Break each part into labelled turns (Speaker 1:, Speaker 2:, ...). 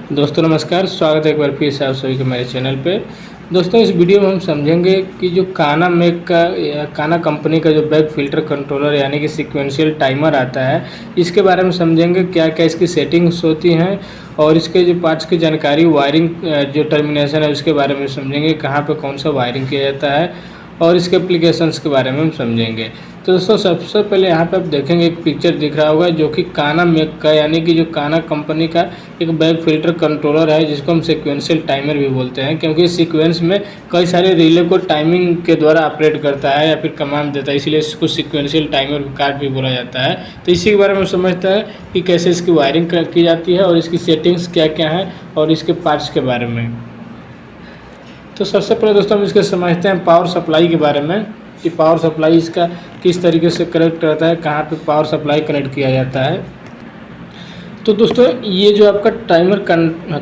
Speaker 1: दोस्तों नमस्कार, स्वागत है एक बार फिर से आप सभी के मेरे चैनल पे। दोस्तों इस वीडियो में हम समझेंगे कि जो काना मैक का या काना कंपनी का जो बैक फ़िल्टर कंट्रोलर यानी कि सीक्वेंशियल टाइमर आता है, इसके बारे में समझेंगे क्या क्या इसकी सेटिंग्स होती हैं और इसके जो पार्ट्स की जानकारी वायरिंग जो टर्मिनेशन है उसके बारे में समझेंगे, कहाँ पे कौन सा वायरिंग किया जाता है और इसके एप्लीकेशंस के बारे में हम समझेंगे। तो दोस्तों सबसे पहले यहाँ पे आप देखेंगे एक पिक्चर दिख रहा होगा जो कि काना मैक का यानी कि जो काना कंपनी का एक बैक फ़िल्टर कंट्रोलर है, जिसको हम सीक्वेंशियल टाइमर भी बोलते हैं, क्योंकि सीक्वेंस में कई सारे रिले को टाइमिंग के द्वारा ऑपरेट करता है या फिर कमांड देता है, इसलिए इसको सीक्वेंशियल टाइमर कार्ड भी बोला जाता है। तो इसी के बारे में समझते हैं कि कैसे इसकी वायरिंग की जाती है और इसकी सेटिंग्स क्या क्या हैं और इसके पार्ट्स के बारे में। तो सबसे पहले दोस्तों हम इसके समझते हैं पावर सप्लाई के बारे में कि पावर सप्लाई इसका किस तरीके से कनेक्ट रहता है, कहाँ पे पावर सप्लाई कनेक्ट किया जाता है। तो दोस्तों ये जो आपका टाइमर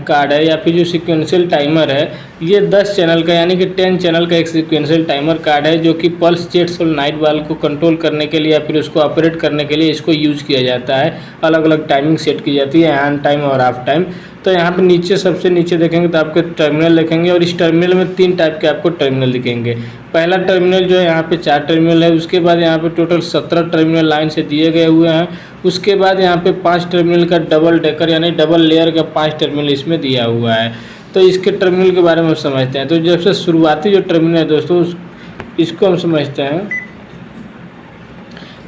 Speaker 1: कार्ड है या फिर जो सीक्वेंशियल टाइमर है, ये 10 चैनल का यानी कि 10 चैनल का एक सीक्वेंशियल टाइमर कार्ड है, जो कि पल्स जेट सोलेनॉइड वाल्व को कंट्रोल करने के लिए या फिर उसको ऑपरेट करने के लिए इसको यूज़ किया जाता है। अलग अलग टाइमिंग सेट की जाती है, ऑन टाइम और ऑफ टाइम। तो यहाँ पे नीचे सबसे नीचे देखेंगे तो आपके टर्मिनल देखेंगे और इस टर्मिनल में 3 टाइप के आपको टर्मिनल दिखेंगे। पहला टर्मिनल जो है यहाँ पे 4 टर्मिनल है, उसके बाद यहाँ पे टोटल 17 टर्मिनल लाइन से दिए गए हुए हैं। उसके बाद यहाँ पे 5 टर्मिनल का डबल डेकर यानी डबल लेयर का 5 टर्मिनल इसमें दिया हुआ है। तो इसके टर्मिनल के बारे में समझते हैं। तो जब से शुरुआती जो टर्मिनल है दोस्तों इसको हम समझते हैं।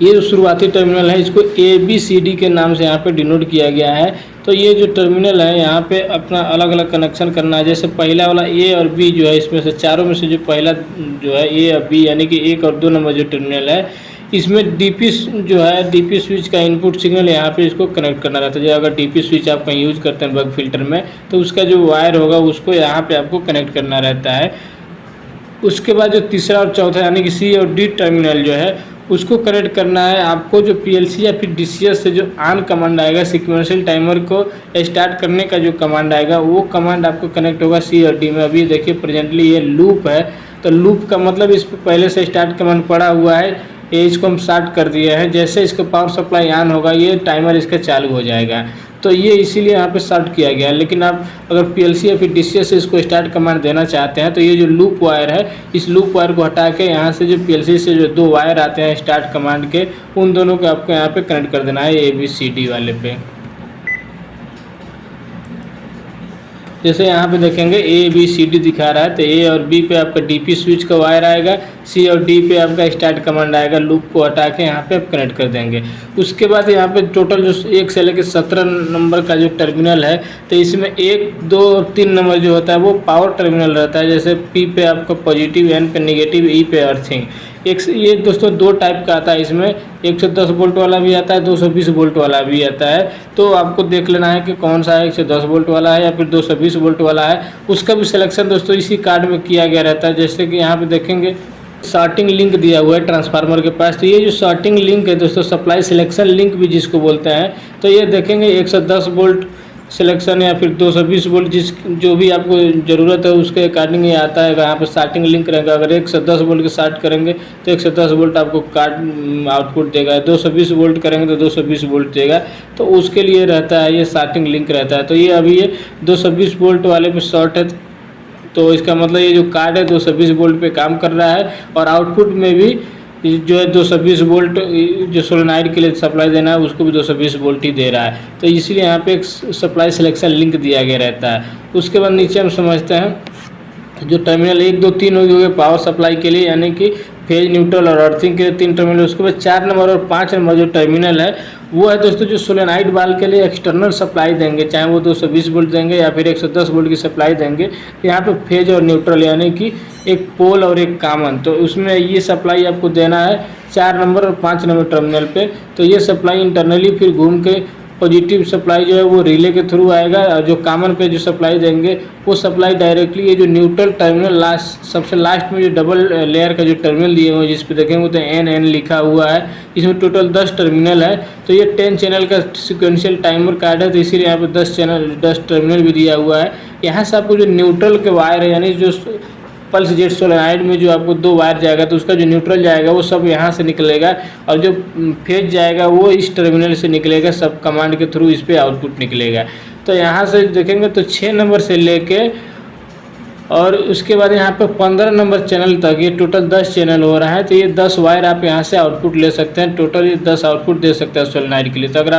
Speaker 1: ये जो शुरुआती टर्मिनल है इसको ABCD के नाम से यहाँ पे डिनोट किया गया है। तो ये जो टर्मिनल है यहाँ पे अपना अलग अलग कनेक्शन करना है। जैसे पहला वाला A और B जो है, इसमें से चारों में से जो पहला जो है A और B यानी कि 1 और 2 नंबर जो टर्मिनल है, इसमें DP जो है DP स्विच का इनपुट सिग्नल यहाँ पे इसको कनेक्ट करना रहता है। जो अगर DP स्विच आप कहीं यूज़ करते हैं बग फिल्टर में, तो उसका जो वायर होगा उसको यहाँ पे आपको कनेक्ट करना रहता है। उसके बाद जो तीसरा और चौथा यानी कि C और D टर्मिनल जो है उसको कनेक्ट करना है आपको। जो PLC या फिर DCS से जो ऑन कमांड आएगा, सीक्वेंशियल टाइमर को स्टार्ट करने का जो कमांड आएगा, वो कमांड आपको कनेक्ट होगा C और D में। अभी देखिए प्रेजेंटली ये लूप है, तो लूप का मतलब इस पर पहले से स्टार्ट कमांड पड़ा हुआ है, ये इसको हम स्टार्ट कर दिए हैं। जैसे इसका पावर सप्लाई ऑन होगा ये टाइमर इसका चालू हो जाएगा। तो ये इसीलिए यहाँ पे स्टार्ट किया गया है। लेकिन आप अगर PLC या फिर DCS से इसको स्टार्ट कमांड देना चाहते हैं तो ये जो लूप वायर है, इस लूप वायर को हटा के यहाँ से जो PLC से जो 2 वायर आते हैं स्टार्ट कमांड के, उन दोनों को आपको यहाँ पे कनेक्ट कर देना है ABCD वाले पे। जैसे यहाँ पे देखेंगे ABCD दिखा रहा है, तो A और B पे आपका DP स्विच का वायर आएगा, C और D पे आपका स्टार्ट कमांड आएगा। लूप को हटा के यहाँ पे आप कनेक्ट कर देंगे। उसके बाद यहाँ पे टोटल जो 1 से लेकर 17 नंबर का जो टर्मिनल है, तो इसमें 1, 2 और 3 नंबर जो होता है वो पावर टर्मिनल रहता है। जैसे P पे आपका पॉजिटिव, N पे नेगेटिव, E पे अर्थिंग। ये दोस्तों 2 टाइप का आता है इसमें, 110 वोल्ट वाला भी आता है, 220 वोल्ट वाला भी आता है। तो आपको देख लेना है कि कौन सा है, 110 वोल्ट वाला है या फिर 220 वोल्ट वाला है। उसका भी सिलेक्शन दोस्तों इसी कार्ड में किया गया रहता है। जैसे कि यहाँ पे देखेंगे शॉर्टिंग लिंक दिया हुआ है ट्रांसफार्मर के पास। तो ये जो शॉर्टिंग लिंक है दोस्तों, सप्लाई सिलेक्शन लिंक भी जिसको बोलते हैं, तो ये देखेंगे 110 वोल्ट सिलेक्शन या फिर 220 वोल्ट जो भी आपको ज़रूरत है उसके अकॉर्डिंग ये आता है। यहाँ पर स्टार्टिंग लिंक रहेगा। अगर 110 वोल्ट के स्टार्ट करेंगे तो 110 वोल्ट आपको कार्ड आउटपुट देगा, 220 वोल्ट करेंगे तो 220 वोल्ट देगा। तो उसके लिए रहता है ये स्टार्टिंग लिंक रहता है। तो ये अभी ये 220 वोल्ट वाले पे शॉर्ट है, तो इसका मतलब ये जो कार्ड है 220 वोल्ट पे काम कर रहा है। और आउटपुट में भी जो है 220 वोल्ट जो सोलेनॉइड के लिए सप्लाई देना है उसको भी 220 वोल्ट ही दे रहा है। तो इसलिए यहाँ पे एक सप्लाई सिलेक्शन लिंक दिया गया रहता है। उसके बाद नीचे हम समझते हैं जो टर्मिनल 1, 2, 3 हो गए पावर सप्लाई के लिए, यानी कि फेज, न्यूट्रल और अर्थिंग के 3 टर्मिनल। उसके बाद 4 नंबर और 5 नंबर जो टर्मिनल है वो है दोस्तों जो सोलेनॉइड वाल्व के लिए एक्सटर्नल सप्लाई देंगे, चाहे वो 220 वोल्ट देंगे या फिर 110 वोल्ट की सप्लाई देंगे। यहाँ पे फेज और न्यूट्रल यानी कि एक पोल और एक कॉमन, तो उसमें ये सप्लाई आपको देना है 4 नंबर और 5 नंबर टर्मिनल पे। तो ये सप्लाई इंटरनली फिर घूम के पॉजिटिव सप्लाई जो है वो रिले के थ्रू आएगा, और जो कॉमन पे जो सप्लाई देंगे वो सप्लाई डायरेक्टली ये जो न्यूट्रल टर्मिनल लास्ट सबसे लास्ट में जो डबल लेयर का जो टर्मिनल दिए हुए हैं जिस पे देखेंगे तो NN लिखा हुआ है, इसमें टोटल 10 टर्मिनल है। तो ये 10 चैनल का सीक्वेंशियल टाइमर कार्ड है, तो इसीलिए यहाँ पे 10 टर्मिनल भी दिया हुआ है। यहाँ से आपको जो न्यूट्रल के वायर है यानी जो पल्स जेट सोलेनॉइड में जो आपको 2 वायर जाएगा, तो उसका जो न्यूट्रल जाएगा वो सब यहाँ से निकलेगा, और जो फेज जाएगा वो इस टर्मिनल से निकलेगा, सब कमांड के थ्रू इस पे आउटपुट निकलेगा। तो यहाँ से देखेंगे तो 6 नंबर से लेके और उसके बाद यहाँ पे 15 नंबर चैनल तक ये टोटल 10 चैनल हो रहा है। तो ये 10 वायर आप यहाँ से आउटपुट ले सकते हैं। टोटल ये 10 आउटपुट दे सकते हैं सोलेनॉइड के लिए। तो अगर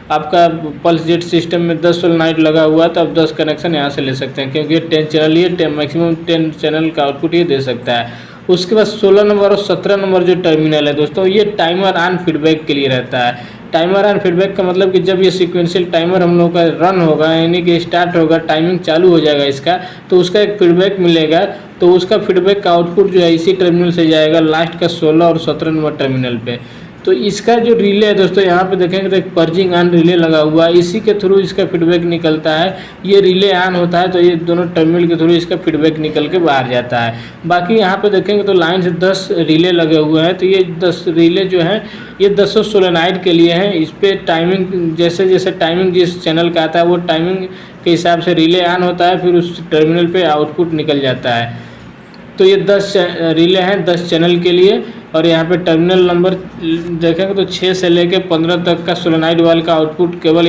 Speaker 1: आपका पल्स जेट सिस्टम में 10 सोलेनॉइड लगा हुआ है तो आप 10 कनेक्शन यहाँ से ले सकते हैं, क्योंकि ये 10 चैनल, ये मैक्सिमम 10 चैनल का आउटपुट ये दे सकता है। उसके बाद 16 नंबर और 17 नंबर जो टर्मिनल है दोस्तों, ये टाइमर ऑन फीडबैक के लिए रहता है। टाइमर ऑन फीडबैक का मतलब कि जब ये सीक्वेंशियल टाइमर हम लोग का रन होगा, यानी कि स्टार्ट होगा, टाइमिंग चालू हो जाएगा इसका, तो उसका एक फीडबैक मिलेगा। तो उसका फीडबैक का आउटपुट जो है इसी टर्मिनल से जाएगा लास्ट का 16 और 17 नंबर टर्मिनल पे। तो इसका जो रिले है दोस्तों, यहाँ पे देखेंगे तो एक पर्जिंग ऑन रिले लगा हुआ है, इसी के थ्रू इसका फीडबैक निकलता है। ये रिले ऑन होता है तो ये दोनों टर्मिनल के थ्रू इसका फीडबैक निकल के बाहर जाता है। बाकी यहाँ पे देखेंगे तो लाइन से 10 रिले लगे हुए हैं। तो ये 10 रिले जो हैं ये 10 सोलेनॉइड के लिए हैं। इस पर टाइमिंग जैसे जैसे टाइमिंग जिस चैनल का आता है वो टाइमिंग के हिसाब से रिले ऑन होता है, फिर उस टर्मिनल पे आउटपुट निकल जाता है। तो ये 10 रिले हैं 10 चैनल के लिए। और यहाँ पे टर्मिनल नंबर देखेंगे तो 6 से लेके 15 तक का सोलेनॉइड वाल का आउटपुट केवल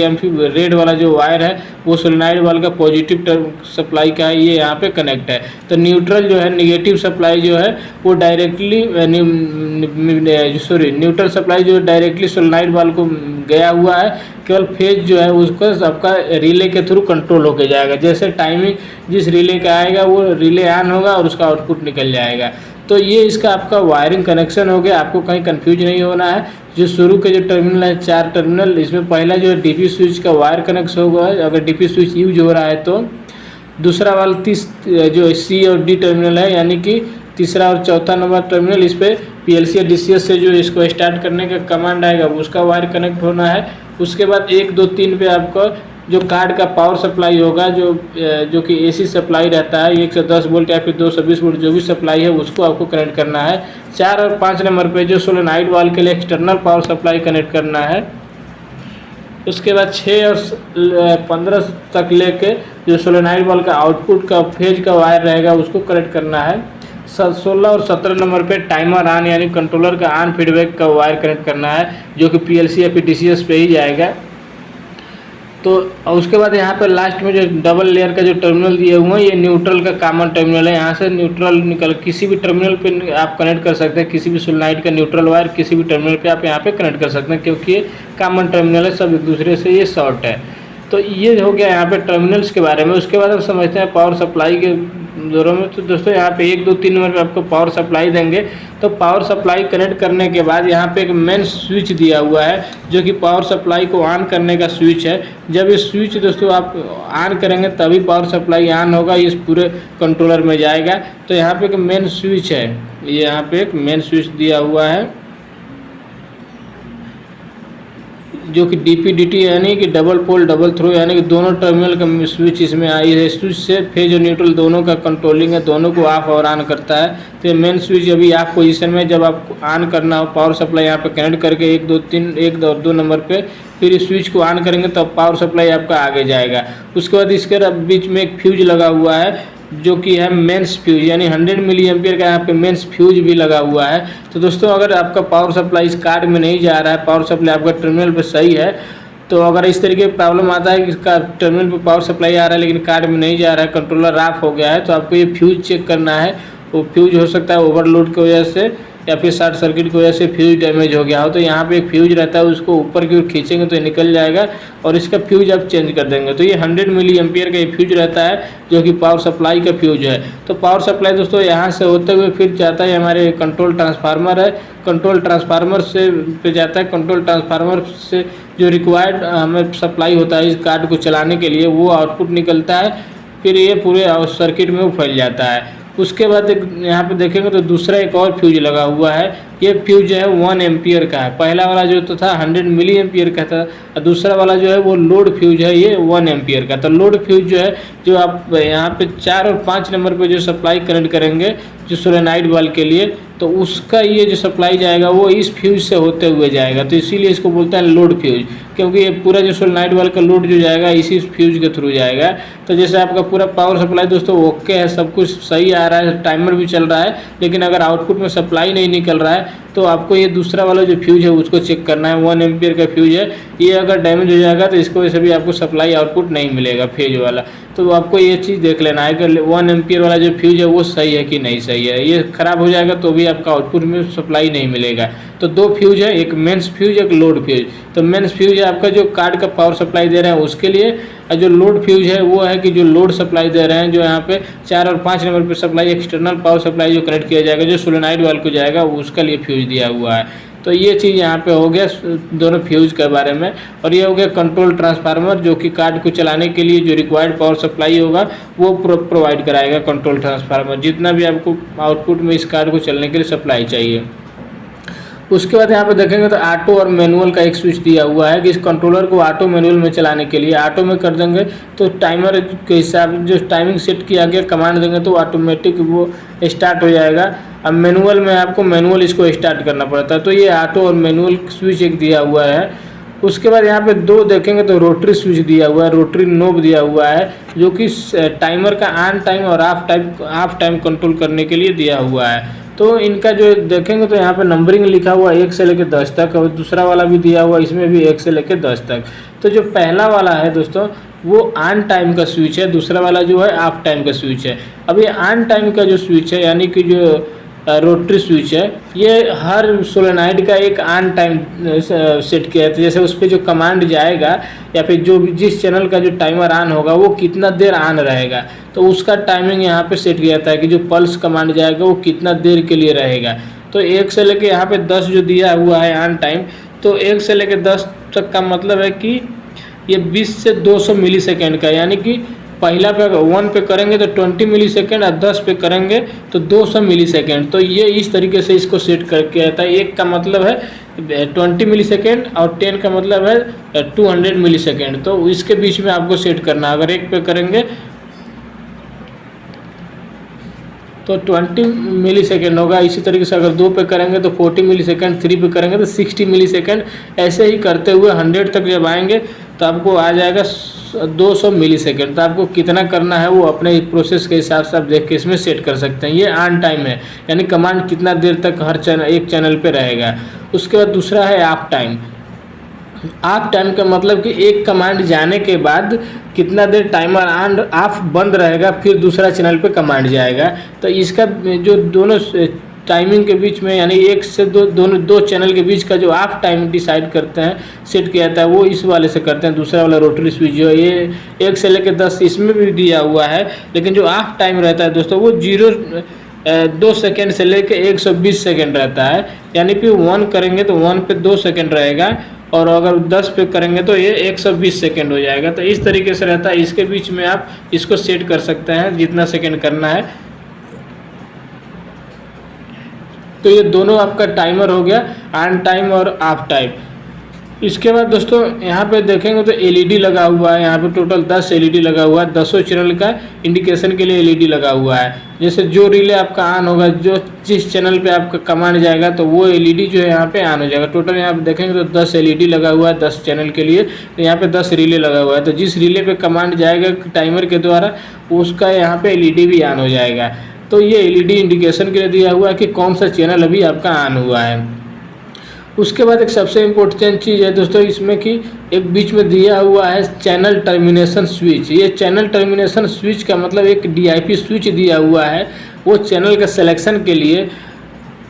Speaker 1: रेड वाला जो वायर है वो सोलेनॉइड वाल का पॉजिटिव सप्लाई का है, ये यहाँ पे कनेक्ट है। तो न्यूट्रल जो है, निगेटिव सप्लाई जो है वो डायरेक्टली न्यूट्रल सप्लाई जो डायरेक्टली सोलेनॉइड वाल को गया हुआ है, केवल फेज जो है उसको आपका रिले के थ्रू कंट्रोल होके जाएगा। जैसे टाइमिंग जिस रिले का आएगा वो रिले ऑन होगा और उसका आउटपुट निकल जाएगा। तो ये इसका आपका वायरिंग कनेक्शन हो गया, आपको कहीं कंफ्यूज नहीं होना है। जो शुरू के जो टर्मिनल है 4 टर्मिनल, इसमें पहला जो है डीपी स्विच का वायर कनेक्शन होगा, अगर डीपी स्विच यूज हो रहा है तो। दूसरा वाला जो सी और डी टर्मिनल है, यानी कि तीसरा और चौथा नंबर टर्मिनल, इस पर पीएलसी या डीसीएस से जो इसको स्टार्ट करने का कमांड आएगा उसका वायर कनेक्ट होना है। उसके बाद 1 2 3 पे आपको जो कार्ड का पावर सप्लाई होगा, जो कि एसी सप्लाई रहता है, 110 वोल्ट या फिर 220 वोल्ट जो भी सप्लाई है उसको आपको कनेक्ट करना है। 4 और 5 नंबर पे जो सोलेनॉइड वाल के लिए एक्सटर्नल पावर सप्लाई कनेक्ट करना है। उसके बाद 6 और 15 तक लेके जो सोलेनॉइड वाल का आउटपुट का फेज का वायर रहेगा उसको कनेक्ट करना है। 16 और 17 नंबर पे टाइमर ऑन यानी कंट्रोलर का ऑन फीडबैक का वायर कनेक्ट करना है, जो कि पीएलसी या फिर डीसीएस पे ही जाएगा। तो उसके बाद यहाँ पर लास्ट में जो डबल लेयर का जो टर्मिनल दिए हुए हैं ये न्यूट्रल का कॉमन टर्मिनल है। यहाँ से न्यूट्रल निकल किसी भी टर्मिनल पे आप कनेक्ट कर सकते हैं, किसी भी सोलेनॉइड का न्यूट्रल वायर किसी भी टर्मिनल पे आप यहाँ पे कनेक्ट कर सकते हैं, क्योंकि ये कॉमन टर्मिनल है, सब एक दूसरे से ये शॉर्ट है। तो ये हो गया यहाँ पे टर्मिनल्स के बारे में। उसके बाद हम समझते हैं पावर सप्लाई के दौरों में। तो दोस्तों यहाँ पे 1 2 3 नंबर पे आपको पावर सप्लाई देंगे। तो पावर सप्लाई कनेक्ट करने के बाद यहाँ पे एक मेन स्विच दिया हुआ है, जो कि पावर सप्लाई को ऑन करने का स्विच है। जब ये स्विच दोस्तों आप ऑन करेंगे तभी पावर सप्लाई ऑन होगा, इस पूरे कंट्रोलर में जाएगा। तो यहाँ पे एक मेन स्विच है, ये यहाँ पे एक मेन स्विच दिया हुआ है, जो कि डीपीडीटी यानी कि डबल पोल डबल थ्रो, यानी कि दोनों टर्मिनल का स्विच इसमें आई है। स्विच से फेज और न्यूट्रल दोनों का कंट्रोलिंग है, दोनों को ऑफ और ऑन करता है। तो ये मेन स्विच अभी ऑफ पोजीशन में, जब आपको ऑन करना हो पावर सप्लाई यहाँ पे कनेक्ट करके 1 2 नंबर पे फिर इस स्विच को ऑन करेंगे तब पावर सप्लाई आपका आगे जाएगा। उसके बाद इसके बीच में एक फ्यूज लगा हुआ है, जो कि है मेंस फ्यूज, यानी 100 मिली एम्पियर का यहाँ पे मेंस फ्यूज भी लगा हुआ है। तो दोस्तों अगर आपका पावर सप्लाई इस कार्ड में नहीं जा रहा है, पावर सप्लाई आपका टर्मिनल पे सही है, तो अगर इस तरीके का प्रॉब्लम आता है कि इसका टर्मिनल पे पावर सप्लाई आ रहा है लेकिन कार्ड में नहीं जा रहा है, कंट्रोलर ऑफ हो गया है, तो आपको ये फ्यूज चेक करना है। वो फ्यूज हो सकता है ओवरलोड की वजह से या फिर शॉर्ट सर्किट की वजह से फ्यूज डैमेज हो गया हो। तो यहाँ पे एक फ्यूज रहता है, उसको ऊपर की ओर खींचेंगे तो ये निकल जाएगा और इसका फ्यूज आप चेंज कर देंगे। तो ये 100 मिली एम्पियर का ये फ्यूज रहता है, जो कि पावर सप्लाई का फ्यूज है। तो पावर सप्लाई दोस्तों यहाँ से होते हुए फिर जाता है हमारे कंट्रोल ट्रांसफार्मर है, कंट्रोल ट्रांसफार्मर से पे जाता है। कंट्रोल ट्रांसफार्मर से जो रिक्वायर्ड हमें सप्लाई होता है इस कार्ड को चलाने के लिए, वो आउटपुट निकलता है, फिर ये पूरे सर्किट में वो फैल जाता है। उसके बाद यहाँ पे देखेंगे तो दूसरा एक और फ्यूज लगा हुआ है। ये फ्यूज जो है 1 एम्पियर का है। पहला वाला जो तो था 100 मिली एम्पियर का था, और दूसरा वाला जो है वो लोड फ्यूज है, ये 1 एम्पियर का। तो लोड फ्यूज जो है, जो आप यहाँ पे 4 और 5 नंबर पे जो सप्लाई कनेक्ट करेंगे जो सोलेनॉइड वाल के लिए, तो उसका ये जो सप्लाई जाएगा वो इस फ्यूज से होते हुए जाएगा। तो इसीलिए इसको बोलते हैं लोड फ्यूज, क्योंकि ये पूरा जो सोलेनॉइड वाल का लोड जो जाएगा इसी फ्यूज के थ्रू जाएगा। तो जैसे आपका पूरा पावर सप्लाई दोस्तों ओके है, सब कुछ सही आ रहा है, टाइमर भी चल रहा है, लेकिन अगर आउटपुट में सप्लाई नहीं निकल रहा है तो आपको ये दूसरा वाला जो फ्यूज है उसको चेक करना है। 1 एम्पियर का फ्यूज है, ये अगर डैमेज हो जाएगा तो इसको वजह से भी आपको सप्लाई आउटपुट नहीं मिलेगा फेज वाला। तो आपको ये चीज़ देख लेना है कि 1 एम्पियर वाला जो फ्यूज है वो सही है कि नहीं सही है। ये ख़राब हो जाएगा तो भी आपका आउटपुट में सप्लाई नहीं मिलेगा। तो 2 फ्यूज है, एक मेंस फ्यूज एक लोड फ्यूज। तो मेंस फ्यूज है आपका जो कार्ड का पावर सप्लाई दे रहे हैं उसके लिए, और जो लोड फ्यूज है वो है कि जो लोड सप्लाई दे रहे हैं, जो यहाँ पे 4 और 5 नंबर पर सप्लाई एक्सटर्नल पावर सप्लाई जो कनेक्ट किया जाएगा, जो सोलेनॉइड वाल्व को जाएगा उसका लिए फ्यूज दिया हुआ है। तो ये चीज़ यहाँ पे हो गया दोनों फ्यूज के बारे में। और ये हो गया कंट्रोल ट्रांसफार्मर, जो कि कार्ड को चलाने के लिए जो रिक्वायर्ड पावर सप्लाई होगा वो प्रोवाइड कराएगा कंट्रोल ट्रांसफार्मर, जितना भी आपको आउटपुट में इस कार्ड को चलने के लिए सप्लाई चाहिए। उसके बाद यहाँ पे देखेंगे तो ऑटो और मैनुअल का एक स्विच दिया हुआ है कि इस कंट्रोलर को ऑटो मैनुअल में चलाने के लिए ऑटो में कर देंगे तो टाइमर के हिसाब जो टाइमिंग सेट किया गया कमांड देंगे तो ऑटोमेटिक वो स्टार्ट हो जाएगा। अब मैनुअल में आपको मैनुअल इसको स्टार्ट करना पड़ता है। तो ये ऑटो और मैनुअल स्विच एक दिया हुआ है। उसके बाद यहाँ पे 2 देखेंगे तो रोटरी स्विच दिया हुआ है, रोटरी नोब दिया हुआ है, जो कि टाइमर का ऑन टाइम और ऑफ टाइम कंट्रोल करने के लिए दिया हुआ है। तो इनका जो देखेंगे तो यहाँ पे नंबरिंग लिखा हुआ है 1 से लेकर 10 तक, और दूसरा वाला भी दिया हुआ है, इसमें भी 1 से लेकर 10 तक। तो जो पहला वाला है दोस्तों वो ऑन टाइम का स्विच है, दूसरा वाला जो है ऑफ टाइम का स्विच है। अब ये ऑन टाइम का जो स्विच है यानी कि जो रोटरी स्विच है, ये हर सोलेनॉइड का एक ऑन टाइम सेट किया है। तो जैसे उस पर जो कमांड जाएगा या फिर जो जिस चैनल का जो टाइमर ऑन होगा वो कितना देर ऑन रहेगा, तो उसका टाइमिंग यहाँ पे सेट किया जाता है कि जो पल्स कमांड जाएगा वो कितना देर के लिए रहेगा। तो 1 से लेके यहाँ पे 10 जो दिया हुआ है ऑन टाइम, तो 1 से लेके 10 तक का मतलब है कि ये 20 से 200 मिली सेकेंड का, यानी कि पहला पे 1 पे करेंगे तो 20 मिली सेकेंड और 10 पे करेंगे तो 200 मिली सेकेंड। तो ये इस तरीके से इसको सेट करके आता है। 1 का मतलब है 20 मिली सेकेंड और 10 का मतलब है 200 मिली सेकेंड। तो इसके बीच में आपको सेट करना, अगर 1 पे करेंगे तो 20 मिली सेकेंड होगा, इसी तरीके से अगर 2 पे करेंगे तो 40 मिली सेकेंड, 3 पे करेंगे तो 60 मिली सेकेंड। ऐसे ही करते हुए 100 तक जब आएंगे तो आपको आ जाएगा 200 मिली सेकेंड। तो आपको कितना करना है वो अपने प्रोसेस के हिसाब से आप देख के इसमें सेट कर सकते हैं। ये ऑन टाइम है, यानी कमांड कितना देर तक हर चैनल एक चैनल पे रहेगा। उसके बाद दूसरा है ऑफ टाइम। ऑफ टाइम का मतलब कि एक कमांड जाने के बाद कितना देर टाइमर ऑन ऑफ बंद रहेगा, फिर दूसरा चैनल पे कमांड जाएगा। तो इसका जो दोनों टाइमिंग के बीच में यानी 1 से 2 चैनल के बीच का जो ऑफ टाइम डिसाइड करते हैं, सेट किया जाता है, वो इस वाले से करते हैं। दूसरा वाला रोटरी स्विच जो है ये 1 से लेकर 10 इसमें भी दिया हुआ है, लेकिन जो ऑफ टाइम रहता है दोस्तों वो 2 सेकेंड से लेकर 120 सेकेंड रहता है। यानी कि 1 करेंगे तो 1 पे 2 सेकेंड रहेगा, और अगर 10 पे करेंगे तो ये 120 सेकेंड हो जाएगा। तो इस तरीके से रहता है। इसके बीच में आप इसको सेट कर सकते हैं जितना सेकेंड करना है। तो ये दोनों आपका टाइमर हो गया, ऑन टाइम और ऑफ टाइम। इसके बाद दोस्तों यहाँ पे देखेंगे तो एलईडी लगा हुआ है। यहाँ पे टोटल 10 एलईडी लगा हुआ है, 10 चैनल का इंडिकेशन के लिए एलईडी लगा हुआ है। जैसे जो रिले आपका ऑन होगा, जो जिस चैनल पे आपका कमांड जाएगा तो वो एलईडी जो है यहाँ पे ऑन हो जाएगा। टोटल यहाँ पे देखेंगे तो 10 एलईडी लगा हुआ है 10 चैनल के लिए। तो यहाँ पे 10 रिले लगा हुआ है, तो जिस रिले पे कमांड जाएगा टाइमर के द्वारा उसका यहाँ पे एलईडी भी ऑन हो जाएगा। तो ये एलईडी इंडिकेशन के लिए दिया हुआ है कि कौन सा चैनल अभी आपका ऑन हुआ है। उसके बाद एक सबसे इम्पोर्टेंट चीज़ है दोस्तों इसमें कि एक बीच में दिया हुआ है चैनल टर्मिनेशन स्विच। ये चैनल टर्मिनेशन स्विच का मतलब एक डीआईपी स्विच दिया हुआ है वो चैनल का सिलेक्शन के लिए।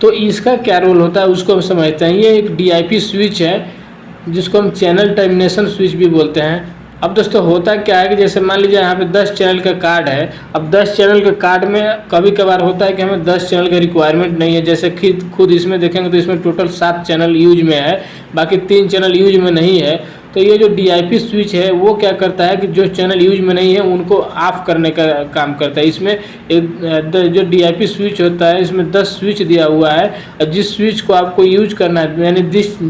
Speaker 1: तो इसका क्या रोल होता है उसको हम समझते हैं। ये एक डीआईपी स्विच है जिसको हम चैनल टर्मिनेशन स्विच भी बोलते हैं। अब दोस्तों होता क्या है कि जैसे मान लीजिए यहाँ पे 10 चैनल का कार्ड है। अब 10 चैनल के कार्ड में कभी कभार होता है कि हमें 10 चैनल का रिक्वायरमेंट नहीं है। जैसे खुद इसमें देखेंगे तो इसमें टोटल 7 चैनल यूज में है, बाकी 3 चैनल यूज में नहीं है। तो ये जो डीआईपी स्विच है वो क्या करता है कि जो चैनल यूज में नहीं है उनको ऑफ करने का काम करता है। इसमें एक जो डीआईपी स्विच होता है इसमें 10 स्विच दिया हुआ है, और जिस स्विच को आपको यूज करना है यानी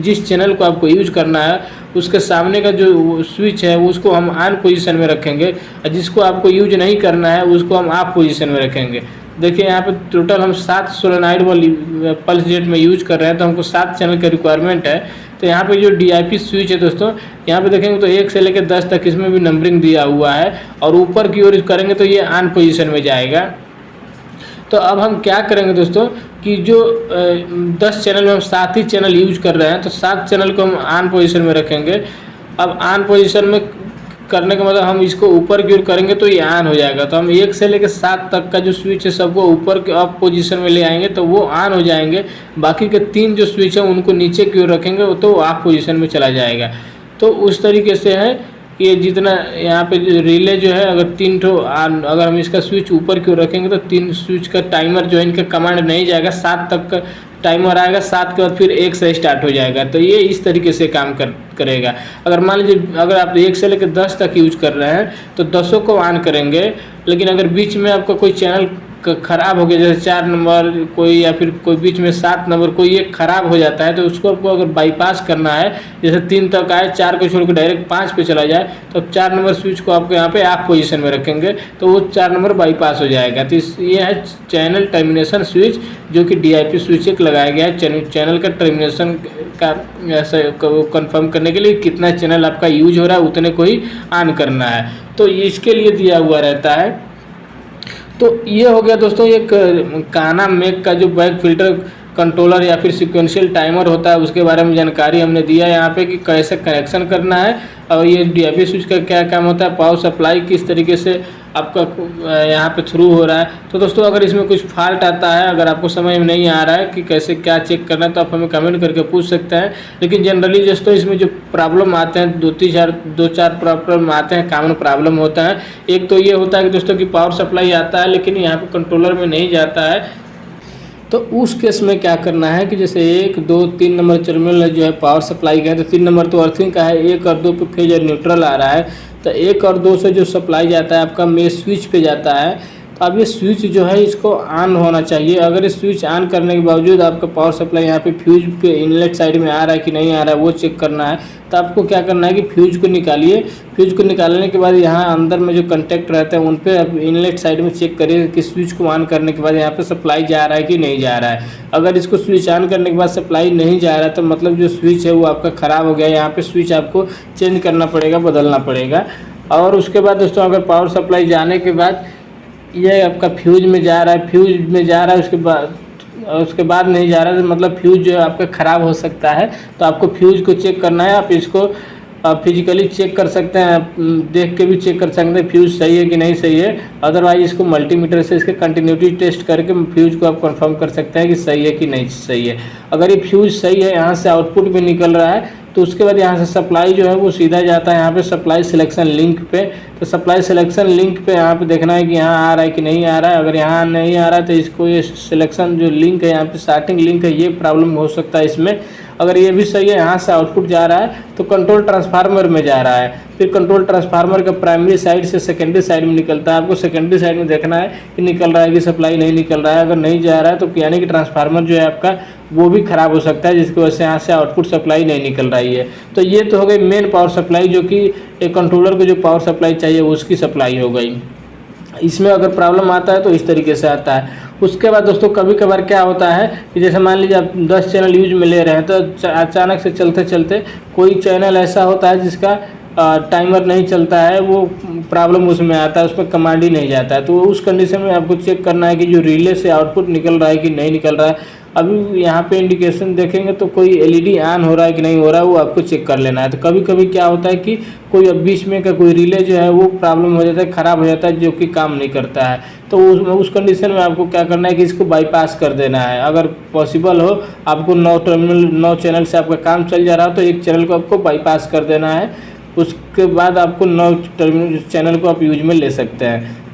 Speaker 1: जिस चैनल को आपको यूज करना है उसके सामने का जो स्विच है उसको हम ऑन पोजीशन में रखेंगे, और जिसको आपको यूज नहीं करना है उसको हम ऑफ पोजीशन में रखेंगे। देखिए यहाँ पे टोटल हम 7 सोलेनॉइड वाली पल्स जेट में यूज कर रहे हैं, तो हमको 7 चैनल का रिक्वायरमेंट है। तो यहाँ पे जो डीआईपी स्विच है दोस्तों यहाँ पे देखेंगे तो 1 से लेकर 10 तक इसमें भी नंबरिंग दिया हुआ है, और ऊपर की ओर करेंगे तो ये ऑन पोजीशन में जाएगा। तो अब हम क्या करेंगे दोस्तों कि जो 10 चैनल में हम 7 ही चैनल यूज कर रहे हैं, तो 7 चैनल को हम ऑन पोजीशन में रखेंगे। अब ऑन पोजीशन में करने का मतलब हम इसको ऊपर की ओर करेंगे तो ये ऑन हो जाएगा। तो हम 1 से लेकर 7 तक का जो स्विच है सबको ऊपर के ऑफ पोजीशन में ले आएंगे तो वो ऑन हो जाएंगे। बाकी के 3 जो स्विच है उनको नीचे की ओर रखेंगे तो ऑफ पोजीशन में चला जाएगा। तो उस तरीके से है ये जितना यहाँ पे रिले जो है, अगर 3 ठो अगर हम इसका स्विच ऊपर की ओर रखेंगे तो 3 स्विच का टाइमर जो है इनका कमांड नहीं जाएगा, 7 तक का टाइमर आएगा, 7 के बाद फिर 1 से स्टार्ट हो जाएगा। तो ये इस तरीके से काम करेगा। अगर मान लीजिए अगर आप 1 से लेकर 10 तक यूज कर रहे हैं तो 10 को ऑन करेंगे, लेकिन अगर बीच में आपका कोई चैनल ख़राब हो गया, जैसे 4 नंबर कोई या फिर कोई बीच में 7 नंबर कोई एक ख़राब हो जाता है, तो उसको आपको अगर बाईपास करना है, जैसे 3 तक आए 4 को छोड़ के डायरेक्ट 5 पे चला जाए, तो 4 नंबर स्विच को आपको यहाँ पे ऑफ पोजीशन में रखेंगे तो वो 4 नंबर बाईपास हो जाएगा। तो ये है चैनल टर्मिनेशन स्विच, जो कि DIP स्विच एक लगाया गया है चैनल का टर्मिनेशन का ऐसा कंफर्म करने के लिए कितना चैनल आपका यूज हो रहा है उतने को ही ऑन करना है। तो इसके लिए दिया हुआ रहता है। तो ये हो गया दोस्तों एक काना मेक का जो बैक फिल्टर कंट्रोलर या फिर सिक्वेंशियल टाइमर होता है उसके बारे में जानकारी हमने दिया यहाँ पे कि कैसे कनेक्शन करना है और ये DIP स्विच का क्या काम होता है, पावर सप्लाई किस तरीके से आपका यहाँ पे थ्रू हो रहा है। तो दोस्तों अगर इसमें कुछ फॉल्ट आता है, अगर आपको समझ में नहीं आ रहा है कि कैसे क्या चेक करना है, तो आप हमें कमेंट करके पूछ सकते हैं। लेकिन जनरली दोस्तों इसमें जो प्रॉब्लम आते हैं दो चार प्रॉब्लम आते हैं, कॉमन प्रॉब्लम होता है। एक तो ये होता है कि दोस्तों की पावर सप्लाई आता है लेकिन यहाँ पे कंट्रोलर में नहीं जाता है। तो उस केस में क्या करना है कि जैसे 1, 2, 3 नंबर टर्मिनल जो है पावर सप्लाई का है, तो 3 नंबर तो अर्थिंग का है, 1 और 2 पे फेज और न्यूट्रल आ रहा है। तो 1 और 2 से जो सप्लाई जाता है आपका मेन स्विच पे जाता है। तो अब ये स्विच जो है इसको ऑन होना चाहिए। अगर ये स्विच ऑन करने के बावजूद आपका पावर सप्लाई यहाँ पे फ्यूज पे इनलेट साइड में आ रहा है कि नहीं आ रहा है वो चेक करना है। तो आपको क्या करना है कि फ्यूज को निकालिए। फ्यूज को निकालने के बाद यहाँ अंदर में जो कंटेक्ट रहते हैं उन पे आप इनलेट साइड में चेक करिए कि स्विच को ऑन करने के बाद यहाँ पे सप्लाई जा रहा है कि नहीं जा रहा है। अगर इसको स्विच ऑन करने के बाद सप्लाई नहीं जा रहा है तो मतलब जो स्विच है वो आपका ख़राब हो गया। यहाँ पे स्विच आपको चेंज करना पड़ेगा, बदलना पड़ेगा। और उसके बाद दोस्तों अगर पावर सप्लाई जाने के बाद ये आपका फ्यूज में जा रहा है, फ्यूज में जा रहा है उसके बाद नहीं जा रहा है, तो मतलब फ्यूज जो है आपका ख़राब हो सकता है। तो आपको फ्यूज को चेक करना है। आप इसको फिजिकली चेक कर सकते हैं, देख के भी चेक कर सकते हैं फ्यूज सही है कि नहीं सही है। अदरवाइज इसको मल्टीमीटर से इसके कंटिन्यूटी टेस्ट करके फ्यूज को आप कंफर्म कर सकते हैं कि सही है कि नहीं सही है। अगर ये फ्यूज सही है, यहाँ से आउटपुट भी निकल रहा है, तो उसके बाद यहाँ से सप्लाई जो है वो सीधा जाता है यहाँ पे सप्लाई सिलेक्शन लिंक पे। तो सप्लाई सिलेक्शन लिंक पे यहाँ पे देखना है कि यहाँ आ रहा है कि नहीं आ रहा है। अगर यहाँ नहीं आ रहा है तो इसको ये सिलेक्शन जो लिंक है यहाँ पे स्टार्टिंग लिंक है, ये प्रॉब्लम हो सकता है इसमें। अगर ये भी सही है, यहाँ से आउटपुट जा रहा है तो कंट्रोल ट्रांसफार्मर में जा रहा है। फिर कंट्रोल ट्रांसफार्मर का प्राइमरी साइड से सेकेंडरी साइड में निकलता है। आपको सेकेंडरी साइड में देखना है कि निकल रहा है कि सप्लाई नहीं निकल रहा है। अगर नहीं जा रहा है तो यानी कि ट्रांसफार्मर जो है आपका वो भी ख़राब हो सकता है, जिसकी वजह से यहाँ से आउटपुट सप्लाई नहीं निकल रही है। तो ये तो हो गई मेन पावर सप्लाई, जो कि एक कंट्रोलर को जो पावर सप्लाई चाहिए उसकी सप्लाई हो गई। इसमें अगर प्रॉब्लम आता है तो इस तरीके से आता है। उसके बाद दोस्तों कभी कभार क्या होता है कि जैसे मान लीजिए आप 10 चैनल यूज में ले रहे हैं, तो अचानक से चलते चलते कोई चैनल ऐसा होता है जिसका टाइमर नहीं चलता है, वो प्रॉब्लम उसमें आता है, उसमें कमांड ही नहीं जाता है। तो उस कंडीशन में आपको चेक करना है कि जो रिले से आउटपुट निकल रहा है कि नहीं निकल रहा है। अभी यहाँ पे इंडिकेशन देखेंगे तो कोई LED ऑन हो रहा है कि नहीं हो रहा है, वो आपको चेक कर लेना है। तो कभी कभी क्या होता है कि कोई बीच में का कोई रिले जो है वो प्रॉब्लम हो जाता है, ख़राब हो जाता है, जो कि काम नहीं करता है। तो उस कंडीशन में आपको क्या करना है कि इसको बाईपास कर देना है। अगर पॉसिबल हो, आपको 9 चैनल से आपका काम चल जा रहा हो तो एक चैनल को आपको बाईपास कर देना है। उसके बाद आपको 9 चैनल को आप यूज में ले सकते हैं।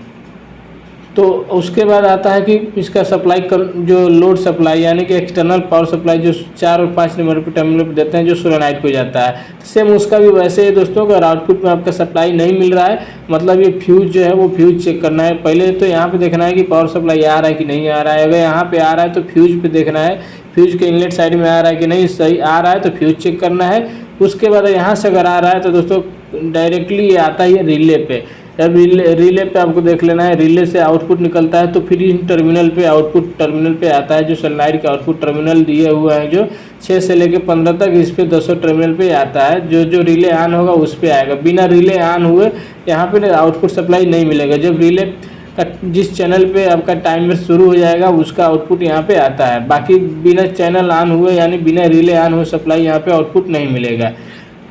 Speaker 1: तो उसके बाद आता है कि इसका सप्लाई जो लोड सप्लाई यानी कि एक्सटर्नल पावर सप्लाई जो 4 और 5 नंबर पे टर्मिनल पे देते हैं, जो सोलेनोइड को जाता है। तो सेम उसका भी वैसे ही दोस्तों, अगर आउटपुट में आपका सप्लाई नहीं मिल रहा है, मतलब ये फ्यूज जो है वो फ्यूज चेक करना है। पहले तो यहाँ पे देखना है कि पावर सप्लाई आ रहा है कि नहीं आ रहा है। अगर यहाँ पे आ रहा है तो फ्यूज पे देखना है, फ्यूज के इनलेट साइड में आ रहा है कि नहीं, सही आ रहा है तो फ्यूज चेक करना है। उसके बाद यहाँ से अगर आ रहा है तो दोस्तों डायरेक्टली ये आता है रिले पे। जब रिले पे आपको देख लेना है, रिले से आउटपुट निकलता है तो फिर इन टर्मिनल पे आउटपुट टर्मिनल पे आता है, जो सोलेनोइड के आउटपुट टर्मिनल दिए हुए हैं जो 6 से लेकर 15 तक, इस पे 200 टर्मिनल पे आता है। जो रिले ऑन होगा उस पे आएगा। बिना रिले ऑन हुए यहाँ पे आउटपुट सप्लाई नहीं मिलेगा। जब रिले का जिस चैनल पे आपका टाइमर शुरू हो जाएगा उसका आउटपुट यहाँ पे आता है। बाकी बिना चैनल ऑन हुए यानी बिना रिले ऑन हुए सप्लाई यहाँ पे आउटपुट नहीं मिलेगा।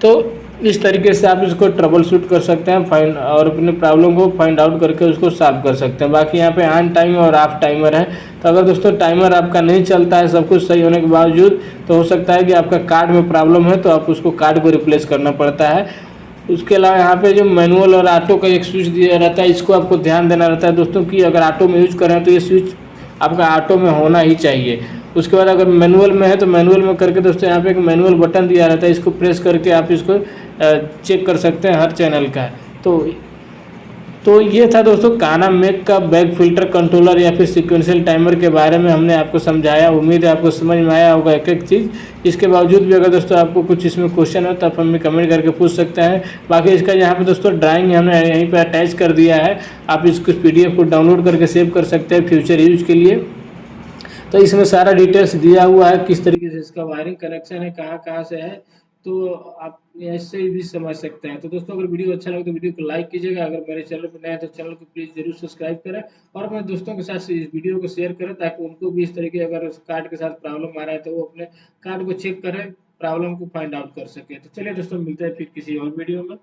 Speaker 1: तो इस तरीके से आप इसको ट्रबल शूट कर सकते हैं फाइंड और अपने प्रॉब्लम को फाइंड आउट करके उसको सॉल्व कर सकते हैं। बाकी यहाँ पे ऑन टाइम और ऑफ टाइमर है। तो अगर दोस्तों टाइमर आपका नहीं चलता है सब कुछ सही होने के बावजूद, तो हो सकता है कि आपका कार्ड में प्रॉब्लम है, तो आप उसको कार्ड को रिप्लेस करना पड़ता है। उसके अलावा यहाँ पे जो मैनुअल और ऑटो का एक स्विच दिया रहता है, इसको आपको ध्यान देना रहता है दोस्तों कि अगर ऑटो में यूज करें तो ये स्विच आपका ऑटो में होना ही चाहिए। उसके बाद अगर मैनुअल में है तो मैनुअल में करके दोस्तों यहाँ पे एक मैनुअल बटन दिया रहता है, इसको प्रेस करके आप इसको चेक कर सकते हैं हर चैनल का। तो ये था दोस्तों काना मैक का बैग फिल्टर कंट्रोलर या फिर सीक्वेंशियल टाइमर के बारे में हमने आपको समझाया। उम्मीद है आपको समझ में आया होगा एक एक चीज़। इसके बावजूद भी अगर दोस्तों आपको कुछ इसमें क्वेश्चन हो तो आप हमें कमेंट करके पूछ सकते हैं। बाकी इसका यहाँ पे दोस्तों ड्राइंग हमने यहीं पे अटैच कर दिया है, आप इसको PDF को डाउनलोड करके सेव कर सकते हैं फ्यूचर यूज के लिए। तो इसमें सारा डिटेल्स दिया हुआ है, किस तरीके से इसका वायरिंग कनेक्शन है, कहाँ कहाँ से है, तो आप ऐसे ही भी समझ सकते हैं। तो दोस्तों अगर वीडियो अच्छा लगे तो वीडियो को लाइक कीजिएगा, अगर मेरे चैनल पर नए हैं तो चैनल को प्लीज़ जरूर सब्सक्राइब करें और अपने दोस्तों के साथ इस वीडियो को शेयर करें ताकि उनको भी इस तरीके अगर कार्ड के साथ प्रॉब्लम आ रहा है तो वो अपने कार्ड को चेक करें, प्रॉब्लम को फाइंड आउट कर सके। तो चलिए दोस्तों मिलते हैं फिर किसी और वीडियो में।